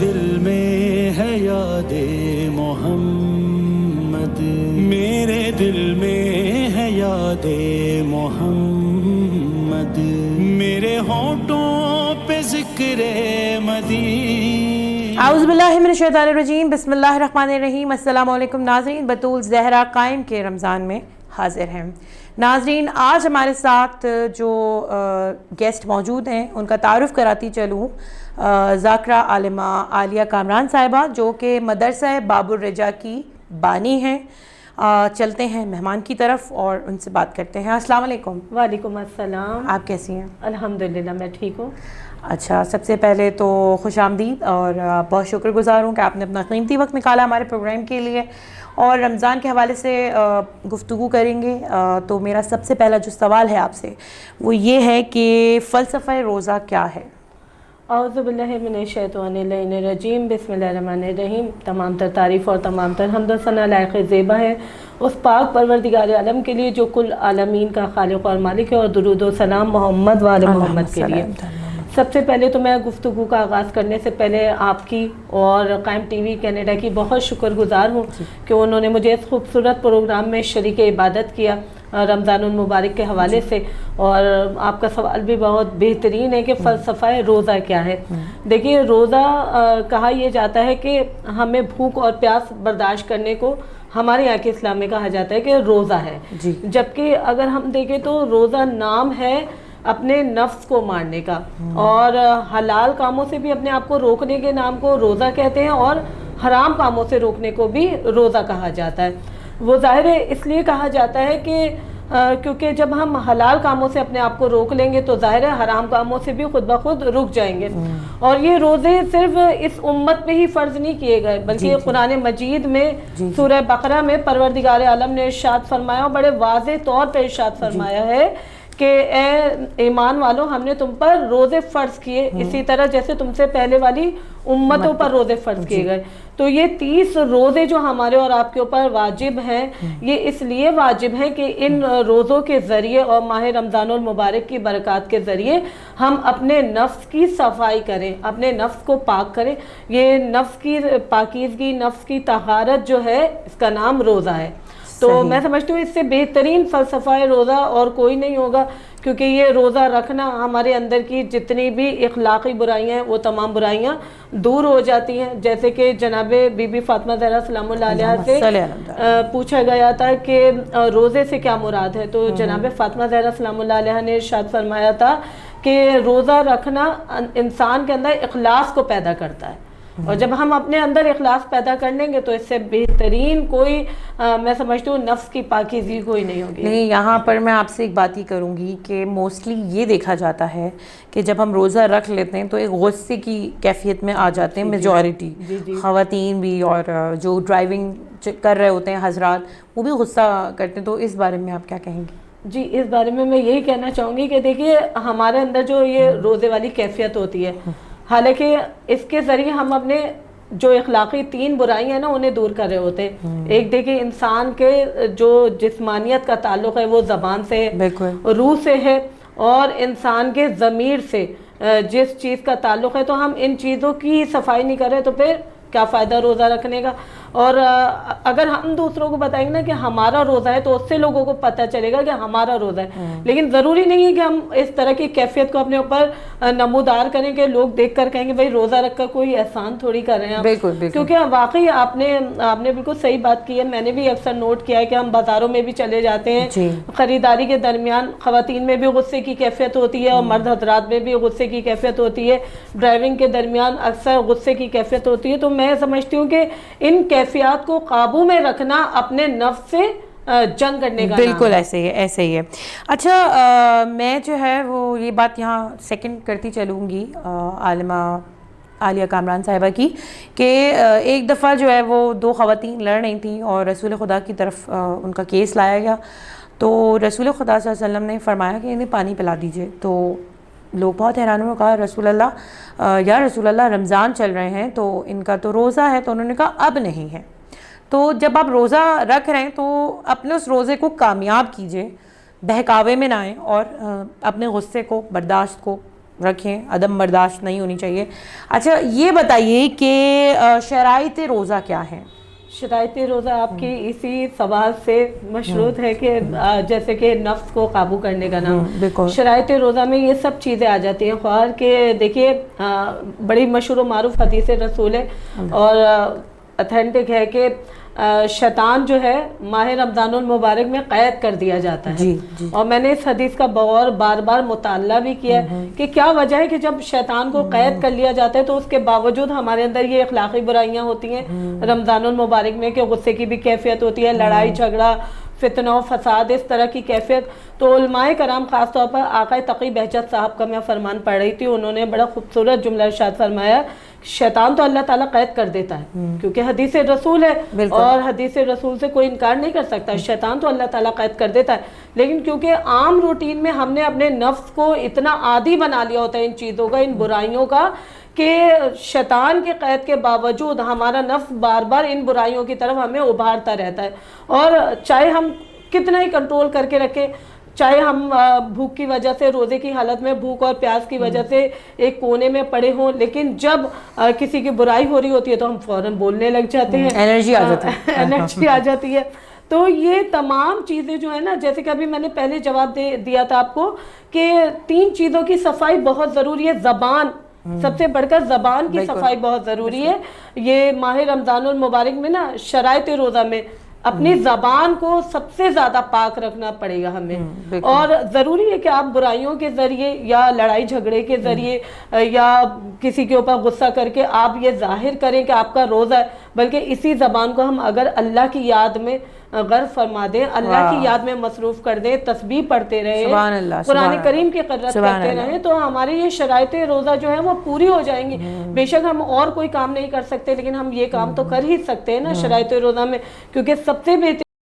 دل میں ہے یاد محمد، میرے دل میں ہے یاد محمد، میرے ہونٹوں پہ ذکر مدینہ۔ اعوذ باللہ من الشیطان الرجیم، بسم اللہ الرحمن الرحیم۔ السلام علیکم ناظرین، بطول زہرا قائم کے رمضان میں حاضر ہیں۔ ناظرین، آج ہمارے ساتھ جو گیسٹ موجود ہیں ان کا تعارف کراتی چلوں۔ ذاکرہ عالمہ عالیہ کامران صاحبہ، جو کہ مدرسہ باب الرجا کی بانی ہیں۔ چلتے ہیں مہمان کی طرف اور ان سے بات کرتے ہیں۔ السلام علیکم۔ وعلیکم السلام۔ آپ کیسی ہیں؟ الحمدللہ میں ٹھیک ہوں۔ اچھا، سب سے پہلے تو خوش آمدید اور بہت شکر گزار ہوں کہ آپ نے اپنا قیمتی وقت نکالا ہمارے پروگرام کے لیے، اور رمضان کے حوالے سے گفتگو کریں گے۔ تو میرا سب سے پہلا جو سوال ہے آپ سے وہ یہ ہے کہ فلسفہ روزہ کیا ہے؟ اعوذ باللہ من الشیطان الرجیم، بسم اللہ الرحمن الرحیم۔ تمام تر تعریف اور تمام تر حمد و ثنا لائق زیبا ہے اس پاک پروردگار عالم کے لیے جو کل عالمین کا خالق اور مالک ہے، اور درود و سلام محمد وآل محمد کے لیے۔ سب سے پہلے تو میں گفتگو کا آغاز کرنے سے پہلے آپ کی اور قائم ٹی وی کینیڈا کی بہت شکر گزار ہوں کہ انہوں نے مجھے اس خوبصورت پروگرام میں شریک عبادت کیا رمضان المبارک کے حوالے سے۔ اور آپ کا سوال بھی بہت بہترین ہے کہ فلسفہ روزہ کیا ہے۔ دیکھیے، روزہ کہا یہ جاتا ہے کہ ہمیں بھوک اور پیاس برداشت کرنے کو ہمارے یہاں کے اسلام میں کہا جاتا ہے کہ روزہ ہے، جبکہ اگر ہم دیکھیں تو روزہ نام ہے اپنے نفس کو مارنے کا، اور حلال کاموں سے بھی اپنے آپ کو روکنے کے نام کو روزہ کہتے ہیں، اور حرام کاموں سے روکنے کو بھی روزہ کہا جاتا ہے۔ وہ ظاہر ہے اس لیے کہا جاتا ہے کہ کیونکہ جب ہم حلال کاموں سے اپنے آپ کو روک لیں گے تو ظاہر ہے حرام کاموں سے بھی خود بخود رک جائیں گے۔ اور یہ روزے صرف اس امت پہ ہی فرض نہیں کیے گئے، بلکہ قرآن مجید میں سورہ بقرہ میں پروردگار عالم نے ارشاد فرمایا، اور بڑے واضح طور پہ ارشاد فرمایا ہے کہ اے ایمان والو، ہم نے تم پر روزے فرض کیے اسی طرح جیسے تم سے پہلے والی امتوں پر روزے فرض کیے گئے۔ تو یہ 30 روزے جو ہمارے اور آپ کے اوپر واجب ہیں، یہ اس لیے واجب ہیں کہ ان روزوں کے ذریعے اور ماہ رمضان المبارک کی برکات کے ذریعے ہم اپنے نفس کی صفائی کریں، اپنے نفس کو پاک کریں۔ یہ نفس کی پاکیزگی، نفس کی طہارت جو ہے، اس کا نام روزہ ہے۔ تو میں سمجھتی ہوں اس سے بہترین فلسفہ روزہ اور کوئی نہیں ہوگا، کیونکہ یہ روزہ رکھنا ہمارے اندر کی جتنی بھی اخلاقی برائیاں ہیں وہ تمام برائیاں دور ہو جاتی ہیں۔ جیسے کہ جناب بی بی فاطمہ زہرا سلام اللہ علیہ سے پوچھا گیا تھا کہ روزے سے کیا مراد ہے، تو جناب فاطمہ زہرا سلام اللہ علیہ نے ارشاد فرمایا تھا کہ روزہ رکھنا انسان کے اندر اخلاص کو پیدا کرتا ہے، اور جب ہم اپنے اندر اخلاص پیدا کر لیں گے تو اس سے بہترین کوئی میں سمجھتی ہوں نفس کی پاکیزگی کوئی نہیں ہوگی۔ نہیں، یہاں پر میں آپ سے ایک بات ہی کروں گی کہ موسٹلی یہ دیکھا جاتا ہے کہ جب ہم روزہ رکھ لیتے ہیں تو ایک غصے کی کیفیت میں آ جاتے ہیں میجورٹی خواتین بھی، اور جو ڈرائیونگ کر رہے ہوتے ہیں حضرات وہ بھی غصہ کرتے ہیں۔ تو اس بارے میں آپ کیا کہیں گی؟ جی، اس بارے میں یہی کہنا چاہوں گی کہ دیکھیے، ہمارے اندر جو یہ روزے والی کیفیت ہوتی ہے، حالانکہ اس کے ذریعے ہم اپنے جو اخلاقی 3 برائیاں ہیں نا انہیں دور کر رہے ہوتے ہیں۔ ایک دیکھیں، انسان کے جو جسمانیت کا تعلق ہے وہ زبان سے ہے، روح سے ہے، اور انسان کے ضمیر سے جس چیز کا تعلق ہے، تو ہم ان چیزوں کی صفائی نہیں کر رہے تو پھر کیا فائدہ روزہ رکھنے کا؟ اور اگر ہم دوسروں کو بتائیں گے نا کہ ہمارا روزہ ہے تو اس سے لوگوں کو پتہ چلے گا کہ ہمارا روزہ ہے۔ لیکن ضروری نہیں ہے کہ ہم اس طرح کی کیفیت کو اپنے اوپر نمودار کریں کہ لوگ دیکھ کر کہیں گے بھائی روزہ رکھ کر کوئی احسان تھوڑی کر رہے ہیں آپ۔ کیونکہ واقعی آپ نے بالکل صحیح بات کی ہے۔ میں نے بھی اکثر نوٹ کیا ہے کہ ہم بازاروں میں بھی چلے جاتے ہیں، خریداری کے درمیان خواتین میں بھی غصے کی کیفیت ہوتی ہے اور مرد حضرات میں بھی غصے کی کیفیت ہوتی ہے، ڈرائیونگ کے درمیان اکثر غصے کی کیفیت ہوتی ہے۔ تو میں سمجھتی ہوں کہ ان کیفیات کو قابو میں رکھنا اپنے نفس سے جنگ کرنے کا بالکل ایسے ہی ہے۔ اچھا، میں جو ہے وہ یہ بات یہاں سیکنڈ کرتی چلوں گی عالمہ عالیہ کامران صاحبہ کی، کہ ایک دفعہ جو ہے وہ 2 خواتین لڑ رہی تھیں اور رسول خدا کی طرف ان کا کیس لایا گیا، تو رسول خدا صلی اللہ علیہ وسلم نے فرمایا کہ انہیں پانی پلا دیجئے۔ تو لوگ بہت حیران ہوئے، کہا رسول اللہ، یا رسول اللہ رمضان چل رہے ہیں تو ان کا تو روزہ ہے۔ تو انہوں نے کہا اب نہیں ہے۔ تو جب آپ روزہ رکھ رہے ہیں تو اپنے اس روزے کو کامیاب کیجئے، بہکاوے میں نہ آئیں، اور اپنے غصے کو، برداشت کو رکھیں, عدم برداشت نہیں ہونی چاہیے. اچھا یہ بتائیے کہ شرائط روزہ کیا ہیں؟ شرائط روزہ آپ کی اسی سوال سے مشروط ہے کہ جیسے کہ نفس کو قابو کرنے کا نام, شرائط روزہ میں یہ سب چیزیں آ جاتی ہیں. خواہر کہ دیکھیے بڑی مشہور و معروف حدیث رسول ہے اور اتھینٹک ہے کہ شیطان جو ہے ماہ رمضان المبارک میں قید کر دیا جاتا ہے. اور میں نے اس حدیث کا بار بار مطالعہ بھی کیا ہے کہ کیا وجہ ہے کہ جب شیطان کو قید کر لیا جاتا ہے تو اس کے باوجود ہمارے اندر یہ اخلاقی برائیاں ہوتی ہیں رمضان المبارک میں, کہ غصے کی بھی کیفیت ہوتی ہے, لڑائی جھگڑا فتنہ و فساد, اس طرح کی کیفیت. تو علماء کرام خاص طور پر آقا تقی بہجت صاحب کا میں فرمان پڑھ رہی تھی, انہوں نے بڑا خوبصورت جملہ ارشاد فرمایا, شیطان تو اللہ تعالیٰ قید کر دیتا ہے کیونکہ حدیث رسول ہے اور حدیث رسول سے کوئی انکار نہیں کر سکتا. شیطان تو اللہ تعالیٰ قید کر دیتا ہے, لیکن کیونکہ عام روٹین میں ہم نے اپنے نفس کو اتنا عادی بنا لیا ہوتا ہے ان چیزوں کا, ان برائیوں کا, کہ شیطان کے قید کے باوجود ہمارا نفس بار بار ان برائیوں کی طرف ہمیں ابھارتا رہتا ہے. اور چاہے ہم کتنا ہی کنٹرول کر کے رکھیں, چاہے ہم بھوک کی وجہ سے, روزے کی حالت میں بھوک اور پیاس کی وجہ سے ایک کونے میں پڑے ہوں, لیکن جب کسی کی برائی ہو رہی ہوتی ہے تو ہم فوراً بولنے لگ جاتے ہیں, انرجی آ جاتی ہے. تو یہ تمام چیزیں جو ہے نا, جیسے کہ ابھی میں نے پہلے جواب دیا تھا آپ کو کہ 3 چیزوں کی صفائی بہت ضروری ہے. زبان, سب سے بڑھ کر زبان کی صفائی بہت ضروری ہے. یہ ماہ رمضان المبارک میں نا شرائط روزہ میں اپنی زبان کو سب سے زیادہ پاک رکھنا پڑے گا ہمیں. اور ضروری ہے کہ آپ برائیوں کے ذریعے یا لڑائی جھگڑے کے ذریعے یا کسی کے اوپر غصہ کر کے آپ یہ ظاہر کریں کہ آپ کا روزہ ہے, بلکہ اسی زبان کو ہم اگر اللہ کی یاد میں غرق فرما دیں, اللہ کی یاد میں مصروف کر دیں, تسبیح پڑھتے رہیں, قرآن کریم کی قدرت کرتے رہیں, تو ہماری یہ شرائط روزہ جو ہے وہ پوری ہو جائیں گی. بے شک ہم اور کوئی کام نہیں کر سکتے, لیکن ہم یہ کام تو کر ہی سکتے ہیں نا شرائط روزہ میں, کیونکہ سب سے بہترین